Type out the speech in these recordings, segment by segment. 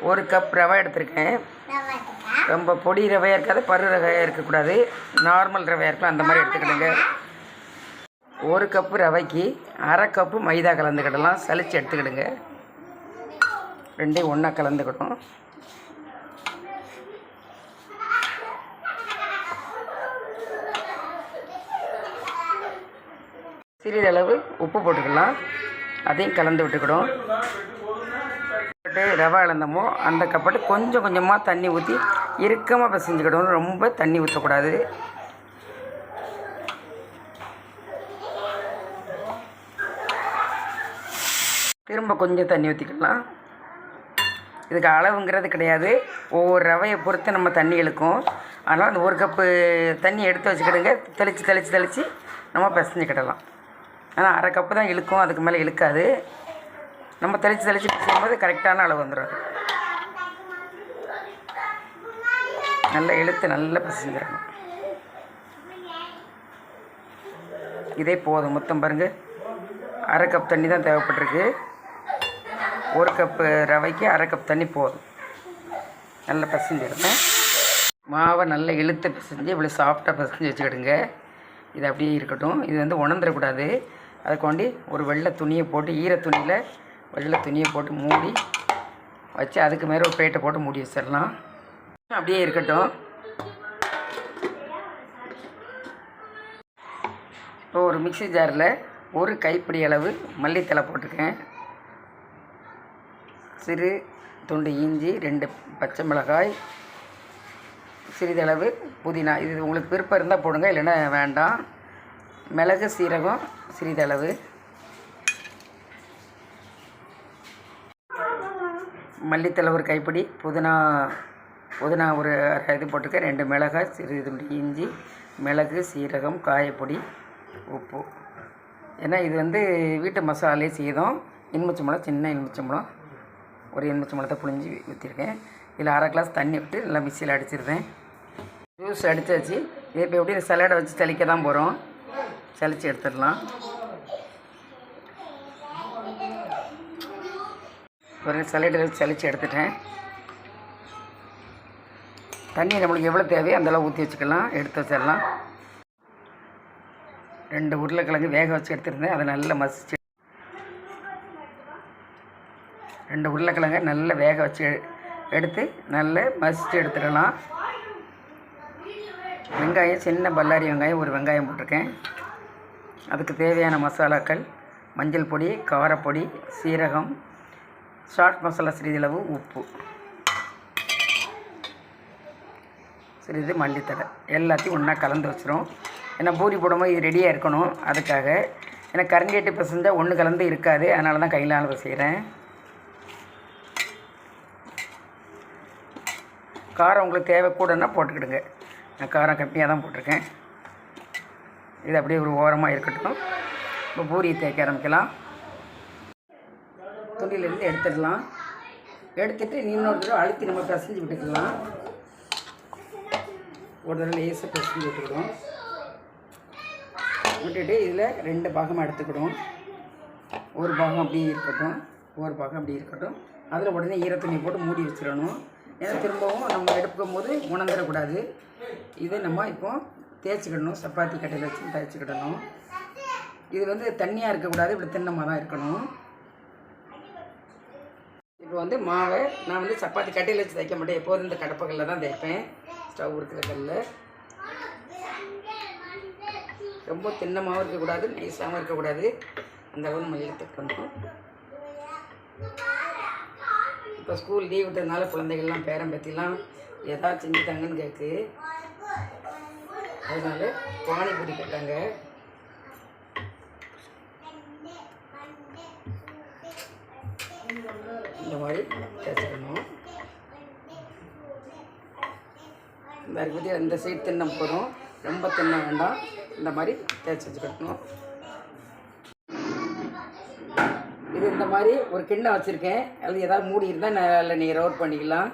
ஒரு கப் ரவை எடுத்திருக்கேன். ரொம்ப பொடி ரவையாக இருக்காது, பரு ரவையாக இருக்கக்கூடாது, நார்மல் ரவையாக இருக்கலாம், அந்த மாதிரி எடுத்துக்கிடுங்க. ஒரு கப்பு ரவைக்கு அரை கப்பு மைதா கலந்துக்கிடலாம். சலிச்சு எடுத்துக்கிடுங்க. ரெண்டையும் ஒன்றா கலந்துக்கிடும். சிறிதளவு உப்பு போட்டுக்கலாம். அதையும் கலந்து விட்டுக்கிடும். ரவை அளந்தமோ அந்த கப்பட்டு கொஞ்சம் கொஞ்சமாக தண்ணி ஊற்றி இறுக்கமாக பிசைஞ்சுக்கிடணும். ரொம்ப தண்ணி ஊற்றக்கூடாது. திரும்ப கொஞ்சம் தண்ணி ஊற்றிக்கலாம். இதுக்கு அளவுங்கிறது கிடையாது, ஒவ்வொரு ரவையை பொறுத்து நம்ம தண்ணி இழுக்கும். அதனால் அந்த ஒரு கப்பு தண்ணி எடுத்து வச்சுக்கிடுங்க. தெளித்து நம்ம பிசைஞ்சுக்கிடலாம். ஆனால் அரை கப்பு தான் இழுக்கும், அதுக்கு மேலே இழுக்காது. நம்ம தெளித்து பிசையும்போது கரெக்டான அளவு வந்துடும். நல்லா இழுத்து நல்லா பிசைஞ்சிடணும். இதே போதும். மொத்தம் பாருங்கள், அரை கப் தண்ணி தான் தேவைப்பட்டிருக்கு. ஒரு கப்பு ரவைக்கு அரை கப் தண்ணி போதும். நல்லா பிசைஞ்சிடுங்க. மாவை நல்லா இழுத்து பிசைஞ்சு இவ்வளோ சாஃப்டாக பிசைஞ்சு வச்சுக்கிடுங்க. இது அப்படியே இருக்கட்டும். இது வந்து உணர்ந்துடக்கூடாது. அதுக்காண்டி ஒரு வெள்ளை துணியை போட்டு, ஈர துணியில் வெள்ளை துணியை போட்டு மூடி வச்சு அதுக்கு மேலே ஒரு பிளேட்டை போட்டு மூடி வச்சிடலாம். அப்படியே இருக்கட்டும். இப்போ ஒரு மிக்ஸி ஜாரில் ஒரு கைப்பிடி அளவு மல்லித்தலை போட்டிருக்கேன். சிறு துண்டு இஞ்சி, 2 பச்சை மிளகாய், சிறிதளவு புதினா. இது உங்களுக்கு விருப்பம் இருந்தால் போடுங்க, இல்லைன்னா வேண்டாம். மிளகு, சீரகம் சிறிதளவு, மல்லித்தலை ஒரு கைப்பிடி, புதினா ஒரு இது போட்டுக்க, 2 மிளகாய், சிறிது துண்டு இஞ்சி, மிளகு, சீரகம், காயப்பொடி, உப்பு. ஏன்னா இது வந்து வீட்டு மசாலே செய்தோம். எலுமிச்சம்பழம், சின்ன எலுமிச்சம்பழம், ஒரு எலுமிச்சம்பழத்தை புழிஞ்சி ஊற்றிருக்கேன். இதில் அரை கிளாஸ் தண்ணி விட்டு நல்லா மிக்சியில் அடிச்சிருந்தேன். ஜூஸ் அடித்தாச்சு. இதை இப்போ எப்படி சலாடை வச்சு தெளிக்க தான் போகிறோம். சலிச்சு எடுத்துடலாம். ஒரு சலாடை வச்சு சலிச்சு எடுத்துட்டேன். தண்ணி நம்மளுக்கு எவ்வளோ தேவையோ அந்தளவு ஊற்றி வச்சுக்கலாம். எடுத்து வச்சிடலாம். 2 உருளைக்கிழங்கு வேக வச்சு எடுத்துருந்தேன். அதை நல்லா மசிச்சு, 2 உருளைக்கிழங்கை நல்லா வேக வச்சு எடுத்து நல்லா மசிச்சு எடுத்துடலாம். வெங்காயம், சின்ன பல்லாரி வெங்காயம் ஒரு வெங்காயம் போட்டிருக்கேன். அதுக்கு தேவையான மசாலாக்கள்: மஞ்சள் பொடி, காரப்பொடி, சீரகம், சாட் மசாலா சிறிதளவு, உப்பு, சிறிது மல்லித்தலை. எல்லாத்தையும் ஒன்றா கலந்து வச்சிரும். ஏன்னா பூரி போடும்போது இது ரெடியாக இருக்கணும். அதுக்காக. ஏன்னா கரண்டி எட்டு பிசைஞ்சால் ஒன்று கலந்து இருக்காது. அதனால தான் கையிலால் செய்கிறேன். காரம் உங்களுக்கு தேவை கூடன்னா போட்டுக்கிடுங்க. நான் காரம் கம்மியாக தான் போட்டிருக்கேன். இது அப்படியே ஒரு ஓரமாக இருக்கட்டும். இப்போ பூரியை தேய்க்க ஆரம்பிக்கலாம். துணியிலேருந்து எடுத்துடலாம். எடுத்துகிட்டு இன்னொரு தடவை அழுத்தி நம்ம பிசைஞ்சு விட்டுக்கலாம். ஒரு தடவை லேசாக பிசைஞ்சு விட்டுக்கிடுவோம். விட்டுட்டு இதில் 2 பாகமாக எடுத்துக்கிடுவோம். ஒரு பாகம் அப்படியே இருக்கட்டும், ஒரு பாகம் அப்படி இருக்கட்டும். அதில் உடனே ஈரத்துணி போட்டு மூடி வச்சிடணும். ஏன்னா திரும்பவும் நம்ம எடுக்கும் போது உணர்ந்துடக்கூடாது. இதை நம்ம இப்போ தேய்ச்சிக்கிடணும். சப்பாத்தி கட்டையில் வச்சு தேய்ச்சிக்கிடணும். இது வந்து தண்ணியாக இருக்கக்கூடாது, இப்படி திண்ணமாக தான் இருக்கணும். இப்போ வந்து மாவை நான் வந்து சப்பாத்தி கட்டையில் வச்சு தைக்க மாட்டேன். எப்போதும் இந்த கடப்பக்கல்லில் தான் தைப்பேன். ஸ்டவ் இருக்கிற கல்லில். ரொம்ப திண்ணமாகவும் இருக்கக்கூடாது, நைஸாகவும் இருக்கக்கூடாது. அந்த அளவு நம்ம எடுத்துக்கணும். இப்போ ஸ்கூல் லீவ் விட்டதுனால குழந்தைகள்லாம் பேரம் பற்றிலாம் எதாவது செஞ்சுட்டாங்கன்னு கேட்கு. அதனால பானிபூரி கேட்டாங்க. இந்த மாதிரி தேய்ச்சிக்கணும். இந்த பற்றி இந்த சைடு தின்னம் போதும், ரொம்ப தின்ன வேண்டாம். இந்த மாதிரி தேய்ச்சி வச்சுக்கணும். இது இந்த மாதிரி ஒரு கிண்ணம் வச்சுருக்கேன். அது ஏதாவது மூடி இருந்தால் நல்லா நீங்கள் ரோட் பண்ணிக்கலாம்.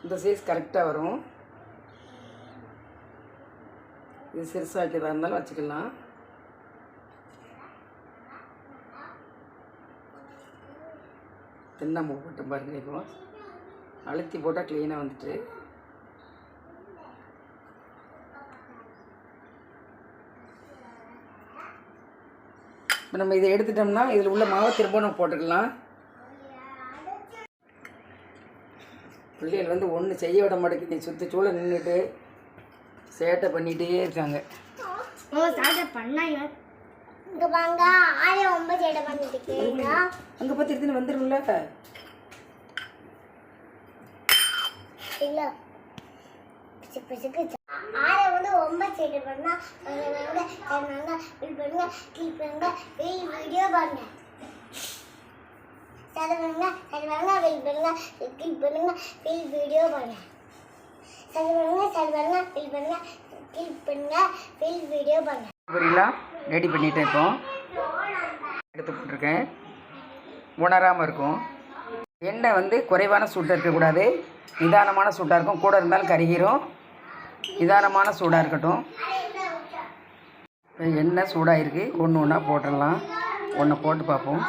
இந்த சைஸ் கரெக்டாக வரும். இது சிறுசாக்கிறதா இருந்தாலும் வச்சுக்கலாம். தென்னம்பூ போட்டு பாருங்கள். இப்போ அழுத்தி போட்டால் க்ளீனாக வந்துட்டு இப்போ நம்ம இதை எடுத்துட்டோம்னா இதில் உள்ள மாவை திரும்ப நம்ம போட்டுக்கலாம். பிள்ளைகள் வந்து ஒன்று செய்ய விட மாட்டேங்குது, சுற்றி சூழ நின்றுட்டு சேட்டை பண்ணிகிட்டே இருக்காங்க. இங்க வாங்க, ஆளே ரொம்ப சேட்டை பண்ணிட்டு இருக்கீங்க. அங்க பார்த்து எடுத்துன்னு வந்துரும்ல. இல்ல பிசுக்கு ஆளே வந்து ரொம்ப சேட்டை பண்ணா வாங்க பில் பண்ணுங்க கிளிக் பண்ணுங்க வீடியோ பாருங்க. சரி வாங்க பில் பண்ணுங்க கிளிக் பண்ணுங்க வீடியோ பாருங்க. சரி வாங்க பில் பண்ணுங்க கிளிக் பண்ணுங்க வீடியோ பாருங்க. புரியல? ரெடி பண்ணிட்டேன். இப்போ எடுத்து போட்டிருக்கேன். உணராமல் இருக்கும். எண்ணெய் வந்து குறைவான சூட்டாக இருக்கக்கூடாது, நிதானமான சூட்டாக இருக்கும். கூட இருந்தாலும் கருகிரும். நிதானமான சூடாக இருக்கட்டும். எண்ணெய் சூடாக இருக்குது. ஒன்று ஒன்றா போட்டுடலாம். ஒன்றை போட்டு பார்ப்போம்.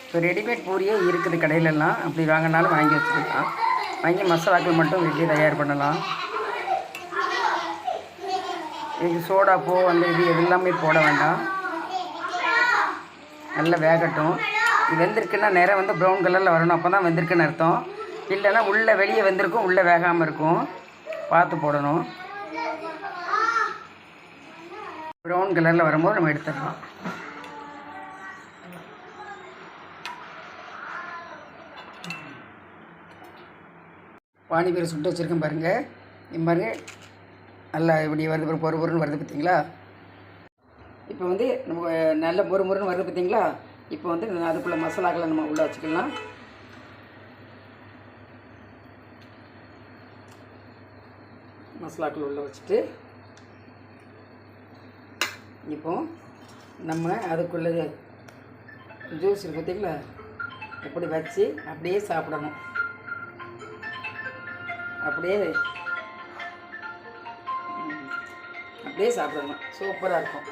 இப்போ ரெடிமேட் பூரியே இருக்குது கடையிலலாம். அப்படி வாங்கினாலும் வாங்கி வச்சுக்கலாம். வாங்கி மசாலாக்கள் மட்டும் வீட்டிலே தயார் பண்ணலாம். இதுக்கு சோடா பூ அந்த இது எல்லாமே போட வேண்டாம். நல்லா வேகட்டும். இது வெந்திருக்குன்னா நேரம் வந்து ப்ரௌன் கலரில் வரணும். அப்போ தான் வெந்திருக்குன்னு அர்த்தம். இல்லைன்னா உள்ளே வெளியே வெந்திருக்கும், உள்ளே வேகாமல் இருக்கும். பார்த்து போடணும். ப்ரௌன் கலரில் வரும்போது நம்ம எடுத்துடலாம். பானிபூரி சுட்டு வச்சுருக்கேன் பாருங்கள். பாருங்கள் நல்லா இப்படி வருது, பொறுன்னு வருது பார்த்தீங்களா? இப்போ வந்து நம்ம நல்ல பொறுன்னு வருது பார்த்தீங்களா? இப்போ வந்து அதுக்குள்ளே மசாலாக்களை நம்ம உள்ளே வச்சுக்கலாம். மசாலாக்கள் உள்ளே வச்சுட்டு இப்போ நம்ம அதுக்குள்ளே ஜூஸ் இருக்கு பார்த்தீங்களா? எப்படி வச்சு அப்படியே சாப்பிடணும். அப்படியே சாப்பிடணும். சூப்பராக இருக்கும்.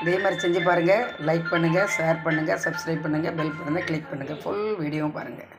இதே மாதிரி செஞ்சு பாருங்கள். லைக் பண்ணுங்கள், ஷேர் பண்ணுங்கள், சப்ஸ்கிரைப் பண்ணுங்கள், பெல் பண்ணுங்கள், கிளிக் பண்ணுங்கள். ஃபுல் வீடியோவும் பாருங்கள்.